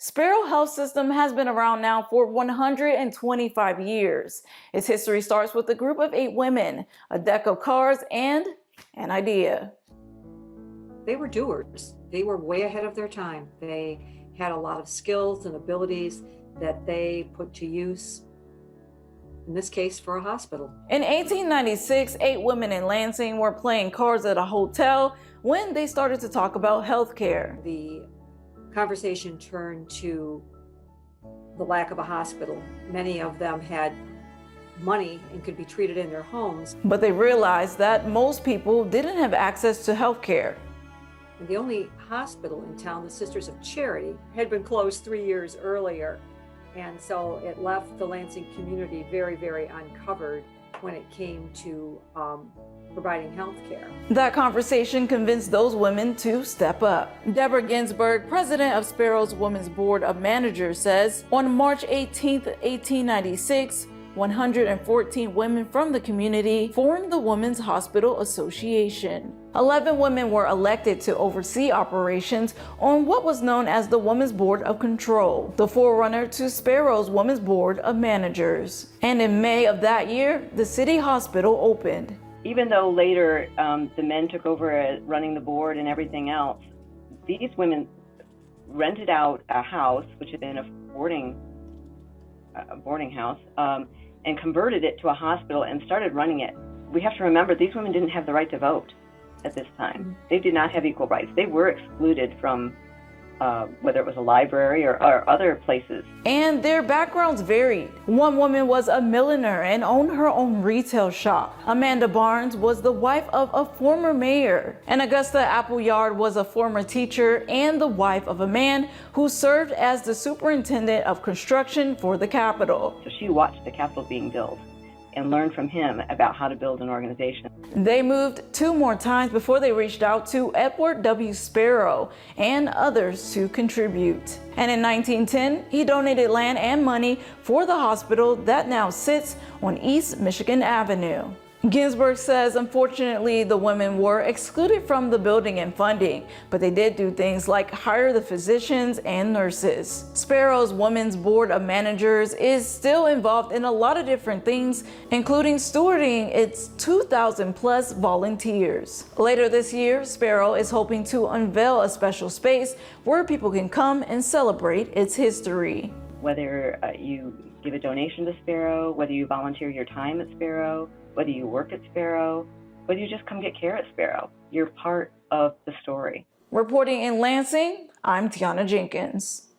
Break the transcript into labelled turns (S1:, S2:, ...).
S1: Sparrow Health System has been around now for 125 years. Its history starts with a group of 8 women, a deck of cards, and an idea.
S2: They were doers. They were way ahead of their time. They had a lot of skills and abilities that they put to use, in this case, for a hospital.
S1: In 1896, 8 women in Lansing were playing cards at a hotel when they started to talk about healthcare.
S2: The conversation turned to the lack of a hospital. Many of them had money and could be treated in their homes.
S1: But they realized that most people didn't have access to healthcare.
S2: And the only hospital in town, the Sisters of Charity, had been closed 3 years earlier. And so it left the Lansing community very, very uncovered when it came to providing health care.
S1: That conversation convinced those women to step up. Deborah Ginsburg, president of Sparrow's Women's Board of Managers, says on March 18, 1896, 114 women from the community formed the Women's Hospital Association. 11 women were elected to oversee operations on what was known as the Women's Board of Control, the forerunner to Sparrow's Women's Board of Managers. And in May of that year, the city hospital opened.
S3: Even though later the men took over running the board and everything else, these women rented out a house, which had been a boarding house, and converted it to a hospital and started running it. We have to remember these women didn't have the right to vote at this time. They did not have equal rights. They were excluded from whether it was a library or other places.
S1: And their backgrounds varied. One woman was a milliner and owned her own retail shop. Amanda Barnes was the wife of a former mayor. And Augusta Appleyard was a former teacher and the wife of a man who served as the superintendent of construction for the Capitol.
S3: So she watched the Capitol being built and learned from him about how to build an organization.
S1: They moved 2 more times before they reached out to Edward W. Sparrow and others to contribute. And in 1910, he donated land and money for the hospital that now sits on East Michigan Avenue. Ginsburg says, unfortunately, the women were excluded from the building and funding, but they did do things like hire the physicians and nurses. Sparrow's Women's Board of Managers is still involved in a lot of different things, including stewarding its 2,000 plus volunteers. Later this year, Sparrow is hoping to unveil a special space where people can come and celebrate its history.
S3: Whether you give a donation to Sparrow, whether you volunteer your time at Sparrow, whether you work at Sparrow, whether you just come get care at Sparrow, you're part of the story.
S1: Reporting in Lansing, I'm Tiana Jenkins.